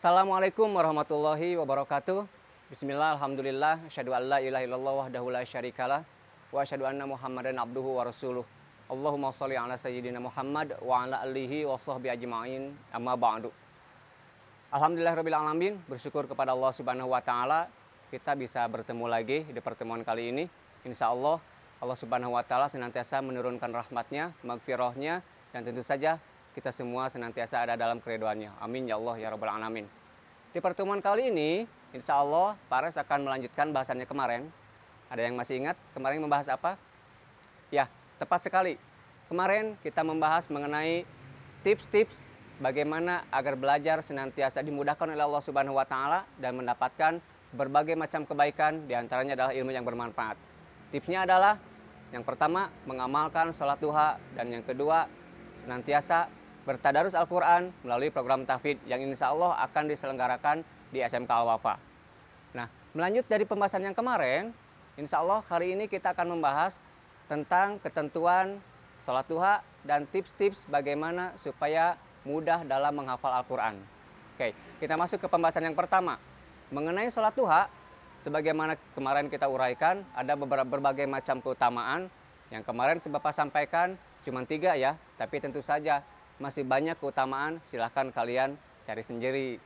Assalamualaikum warahmatullahi wabarakatuh. Bismillah, alhamdulillah, asyhadu an la ilaha illallah wahdahu la syarikalah wa asyhadu anna Muhammadan abduhu wa rasuluh. Allahumma sholli ala sayyidina Muhammad wa ala alihi wa sahbihi ajma'in. Amma ba'du. Alhamdulillahirabbil alamin, bersyukur kepada Allah Subhanahu wa taala kita bisa bertemu lagi di pertemuan kali ini. Insyaallah Allah Subhanahu wa taala senantiasa menurunkan rahmatnya, maghfirahnya, dan tentu saja kita semua senantiasa ada dalam keridhaannya. Amin ya Allah ya rabbal alamin. Di pertemuan kali ini, insya Allah Pares akan melanjutkan bahasannya kemarin. Ada yang masih ingat kemarin membahas apa? Ya, tepat sekali. Kemarin kita membahas mengenai tips-tips bagaimana agar belajar senantiasa dimudahkan oleh Allah Subhanahu wa taala dan mendapatkan berbagai macam kebaikan, diantaranya adalah ilmu yang bermanfaat. Tipsnya adalah yang pertama mengamalkan sholat duha, dan yang kedua senantiasa bertadarus Al-Quran melalui program tahfidz yang insya Allah akan diselenggarakan di SMK Al-Wafa. Nah, melanjut dari pembahasan yang kemarin, insya Allah hari ini kita akan membahas tentang ketentuan sholat duha dan tips-tips bagaimana supaya mudah dalam menghafal Al-Quran. Oke, kita masuk ke pembahasan yang pertama. Mengenai sholat duha, sebagaimana kemarin kita uraikan, ada berbagai macam keutamaan. Yang kemarin Bapak sampaikan cuma 3 ya, tapi tentu saja masih banyak keutamaan, silahkan kalian cari sendiri.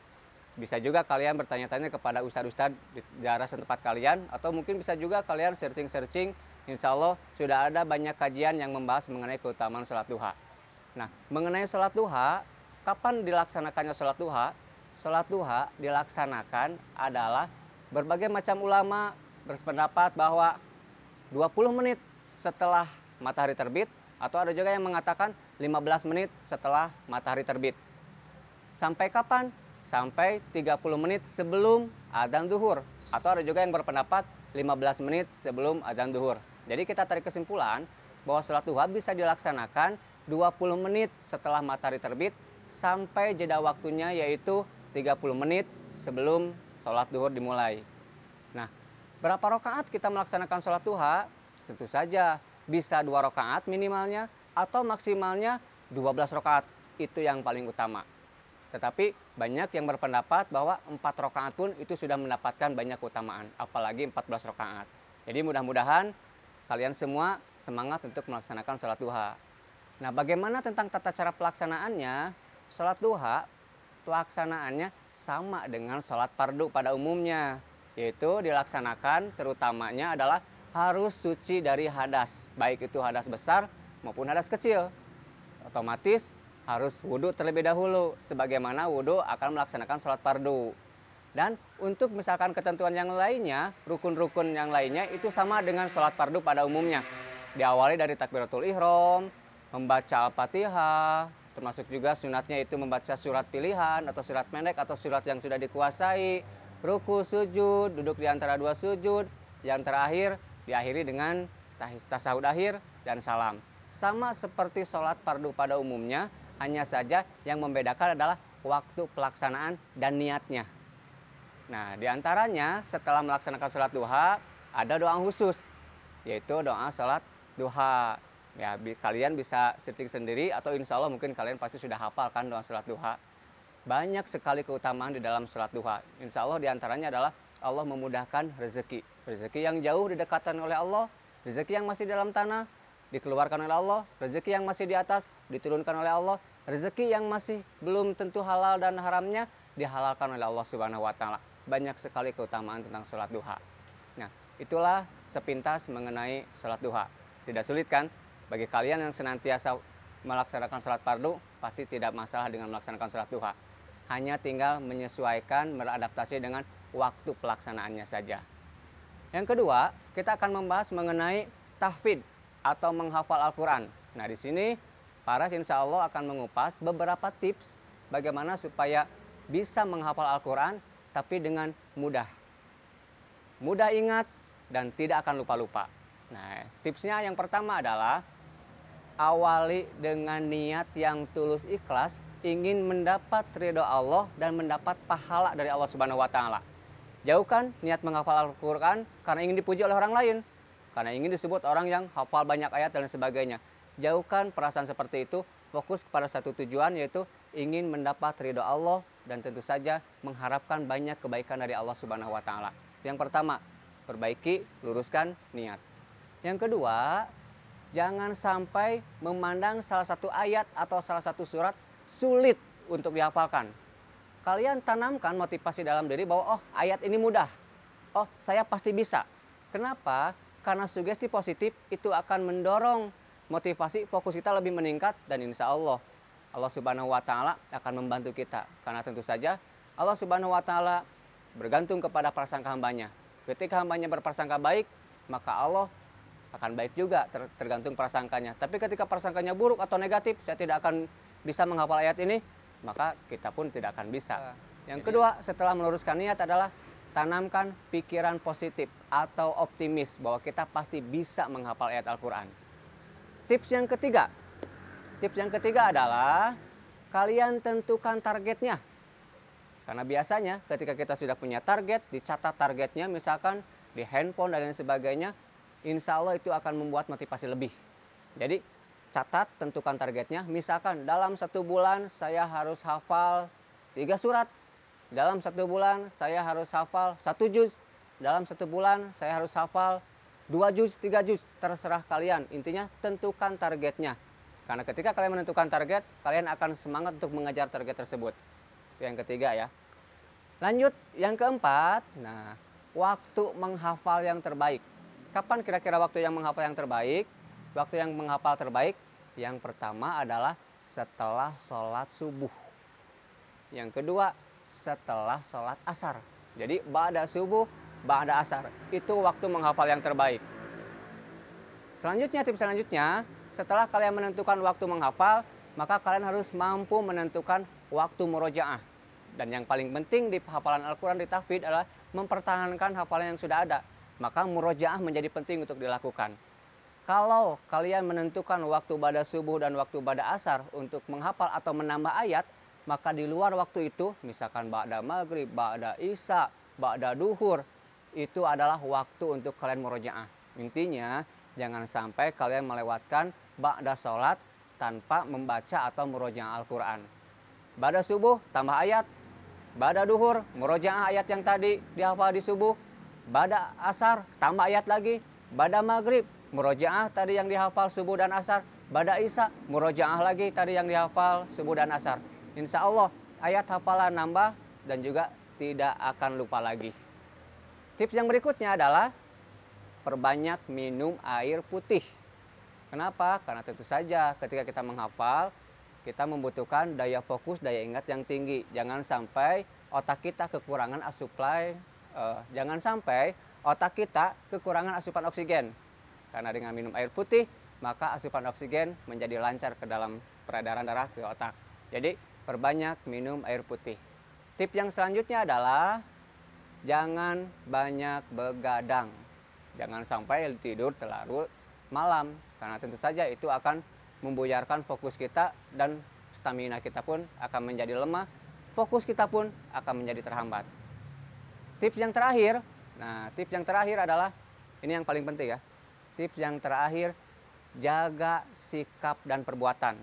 Bisa juga kalian bertanya-tanya kepada ustadz-ustadz di daerah setempat kalian, atau mungkin bisa juga kalian searching-searching. Insya Allah sudah ada banyak kajian yang membahas mengenai keutamaan sholat duha. Nah, mengenai sholat duha, kapan dilaksanakannya sholat duha? Sholat duha dilaksanakan adalah berbagai macam ulama berpendapat bahwa 20 menit setelah matahari terbit, atau ada juga yang mengatakan 15 menit setelah matahari terbit. Sampai kapan? Sampai 30 menit sebelum adzan zuhur. Atau ada juga yang berpendapat 15 menit sebelum adzan zuhur. Jadi kita tarik kesimpulan bahwa sholat duha bisa dilaksanakan 20 menit setelah matahari terbit sampai jeda waktunya yaitu 30 menit sebelum sholat duhur dimulai. Nah, berapa rakaat kita melaksanakan sholat duha? Tentu saja bisa 2 rakaat minimalnya atau maksimalnya 12 rakaat. Itu yang paling utama. Tetapi banyak yang berpendapat bahwa 4 rakaat pun itu sudah mendapatkan banyak keutamaan, apalagi 14 rakaat. Jadi mudah-mudahan kalian semua semangat untuk melaksanakan sholat duha. Nah, bagaimana tentang tata cara pelaksanaannya? Sholat duha pelaksanaannya sama dengan sholat fardu pada umumnya, yaitu dilaksanakan terutamanya adalah harus suci dari hadas, baik itu hadas besar maupun hadas kecil. Otomatis harus wudhu terlebih dahulu, sebagaimana wudhu akan melaksanakan sholat fardu. Dan untuk misalkan ketentuan yang lainnya, rukun-rukun yang lainnya itu sama dengan sholat fardu pada umumnya. Diawali dari takbiratul ihram, membaca Al-Fatihah, termasuk juga sunatnya itu membaca surat pilihan atau surat pendek atau surat yang sudah dikuasai, ruku, sujud, duduk di antara 2 sujud, yang terakhir diakhiri dengan tasahud akhir dan salam. Sama seperti sholat fardu pada umumnya, hanya saja yang membedakan adalah waktu pelaksanaan dan niatnya. Nah, diantaranya setelah melaksanakan sholat duha, ada doa khusus, yaitu doa sholat duha. Ya, kalian bisa searching sendiri, atau insya Allah mungkin kalian pasti sudah hafal kan doa sholat duha. Banyak sekali keutamaan di dalam sholat duha. Insya Allah diantaranya adalah Allah memudahkan rezeki. Rezeki yang jauh didekatkan oleh Allah, rezeki yang masih dalam tanah dikeluarkan oleh Allah, rezeki yang masih di atas diturunkan oleh Allah, rezeki yang masih belum tentu halal dan haramnya dihalalkan oleh Allah Subhanahu wa taala. Banyak sekali keutamaan tentang sholat duha. Nah, itulah sepintas mengenai sholat duha. Tidak sulit kan? Bagi kalian yang senantiasa melaksanakan sholat fardu, pasti tidak masalah dengan melaksanakan sholat duha. Hanya tinggal menyesuaikan, beradaptasi dengan waktu pelaksanaannya saja. Yang kedua, kita akan membahas mengenai tahfidz atau menghafal Al-Quran. Nah, di sini Paras insya Allah akan mengupas beberapa tips bagaimana supaya bisa menghafal Al-Quran tapi dengan mudah. Mudah ingat dan tidak akan lupa-lupa. Nah, tipsnya yang pertama adalah awali dengan niat yang tulus ikhlas, ingin mendapat ridho Allah dan mendapat pahala dari Allah Subhanahu wa taala. Jauhkan niat menghafal Al-Quran karena ingin dipuji oleh orang lain, karena ingin disebut orang yang hafal banyak ayat dan sebagainya. Jauhkan perasaan seperti itu, fokus kepada satu tujuan, yaitu ingin mendapat ridho Allah dan tentu saja mengharapkan banyak kebaikan dari Allah Subhanahu wa taala. Yang pertama, perbaiki, luruskan niat. Yang kedua, jangan sampai memandang salah satu ayat atau salah satu surat sulit untuk dihafalkan. Kalian tanamkan motivasi dalam diri bahwa ayat ini mudah. Saya pasti bisa. Kenapa? Karena sugesti positif itu akan mendorong motivasi fokus kita lebih meningkat dan insya Allah Subhanahu wa taala akan membantu kita. Karena tentu saja Allah Subhanahu wa taala bergantung kepada prasangka hambanya. Ketika hambanya berprasangka baik, maka Allah akan baik juga tergantung prasangkanya. Tapi ketika prasangkanya buruk atau negatif, saya tidak akan bisa menghafal ayat ini, maka kita pun tidak akan bisa. Yang kedua, setelah meluruskan niat adalah tanamkan pikiran positif atau optimis bahwa kita pasti bisa menghafal ayat Al-Quran. Tips yang ketiga adalah kalian tentukan targetnya. Karena biasanya ketika kita sudah punya target, dicatat targetnya misalkan di handphone dan lain sebagainya, insya Allah itu akan membuat motivasi lebih. Jadi catat, tentukan targetnya. Misalkan dalam 1 bulan saya harus hafal 3 surat. Dalam 1 bulan saya harus hafal 1 juz. Dalam 1 bulan saya harus hafal 2 juz, 3 juz. Terserah kalian. Intinya tentukan targetnya. Karena ketika kalian menentukan target, kalian akan semangat untuk mengejar target tersebut. Yang ketiga ya. Lanjut, yang keempat. Nah, waktu menghafal yang terbaik. Kapan kira-kira waktu yang menghafal yang terbaik? Waktu yang menghafal terbaik yang pertama adalah setelah sholat subuh. Yang kedua setelah sholat asar. Jadi ba'da subuh, ba'da asar. Itu waktu menghafal yang terbaik. Tips selanjutnya, setelah kalian menentukan waktu menghafal, maka kalian harus mampu menentukan waktu murojaah. Dan yang paling penting di hafalan Al-Quran di tahfidz adalah mempertahankan hafalan yang sudah ada. Maka murojaah menjadi penting untuk dilakukan. Kalau kalian menentukan waktu ba'da subuh dan waktu ba'da asar untuk menghafal atau menambah ayat, maka di luar waktu itu, misalkan ba'da maghrib, ba'da isya, ba'da duhur, itu adalah waktu untuk kalian murojaah. Intinya, jangan sampai kalian melewatkan ba'da sholat tanpa membaca atau murojaah Al-Quran. Ba'da subuh, tambah ayat. Ba'da duhur, murojaah ayat yang tadi dihafal di subuh. Ba'da asar, tambah ayat lagi. Ba'da maghrib, murojaah tadi yang dihafal subuh dan asar. Ba'da isya, murojaah lagi tadi yang dihafal subuh dan asar. Insya Allah ayat hafalan nambah dan juga tidak akan lupa lagi. Tips yang berikutnya adalah perbanyak minum air putih. Kenapa? Karena tentu saja ketika kita menghafal, kita membutuhkan daya fokus, daya ingat yang tinggi. Jangan sampai otak kita kekurangan jangan sampai otak kita kekurangan asupan oksigen. Karena dengan minum air putih, maka asupan oksigen menjadi lancar ke dalam peredaran darah ke otak. Jadi, perbanyak minum air putih. Tips yang selanjutnya adalah jangan banyak begadang. Jangan sampai tidur terlalu malam. Karena tentu saja itu akan membuyarkan fokus kita dan stamina kita pun akan menjadi lemah. Fokus kita pun akan menjadi terhambat. Tips yang terakhir adalah, ini yang paling penting ya. Tips yang terakhir, jaga sikap dan perbuatan.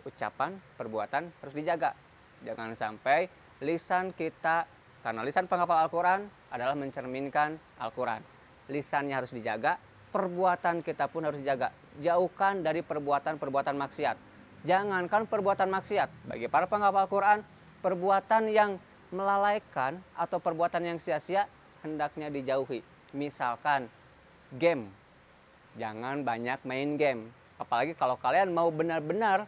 Ucapan, perbuatan harus dijaga. Jangan sampai lisan kita, karena lisan penghafal Al-Quran adalah mencerminkan Al-Quran. Lisannya harus dijaga, perbuatan kita pun harus dijaga. Jauhkan dari perbuatan-perbuatan maksiat. Jangankan perbuatan maksiat, bagi para penghafal Al-Quran, perbuatan yang melalaikan atau perbuatan yang sia-sia hendaknya dijauhi. Misalkan game, jangan banyak main game. Apalagi kalau kalian mau benar-benar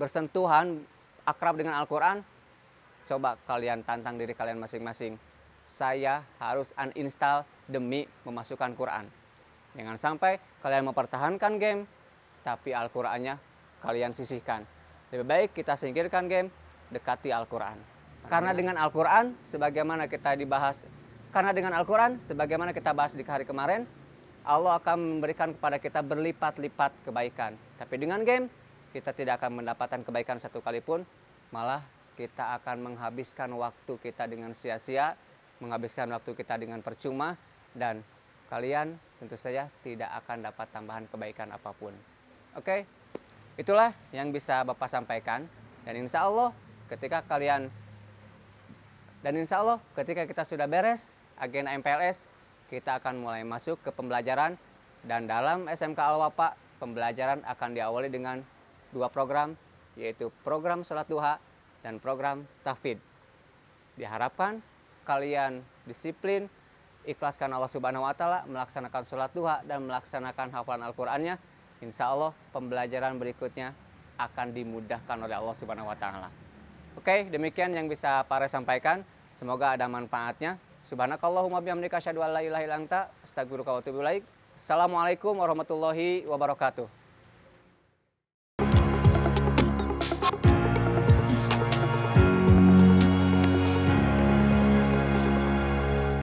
bersentuhan akrab dengan Al-Quran, coba kalian tantang diri kalian masing-masing. Saya harus uninstall demi memasukkan Quran. Jangan sampai kalian mempertahankan game, tapi Al-Qurannya kalian sisihkan. Lebih baik kita singkirkan game, dekati Al-Quran. Karena dengan Al-Quran, sebagaimana kita bahas di hari kemarin, Allah akan memberikan kepada kita berlipat-lipat kebaikan. Tapi dengan game, kita tidak akan mendapatkan kebaikan satu kali pun, malah kita akan menghabiskan waktu kita dengan sia-sia, menghabiskan waktu kita dengan percuma, dan kalian tentu saja tidak akan dapat tambahan kebaikan apapun. Oke, itulah yang bisa Bapak sampaikan. Dan insya Allah ketika kalian dan insya Allah ketika kita sudah beres agenda MPLS, kita akan mulai masuk ke pembelajaran. Dan dalam SMK Al-Wafa, pembelajaran akan diawali dengan 2 program, yaitu program sholat duha dan program tahfidz. Diharapkan kalian disiplin, ikhlaskan Allah Subhanahu wa Ta'ala, melaksanakan sholat duha dan melaksanakan hafalan Al-Qur'annya. Insya Allah pembelajaran berikutnya akan dimudahkan oleh Allah Subhanahu wa Ta'ala. Oke, demikian yang bisa Pak Res sampaikan. Semoga ada manfaatnya. Subhanakallahumma bihamdika asyhadu an la ilaha illa anta astaghfiruka wa atubu ilaik. Assalamualaikum warahmatullahi wabarakatuh.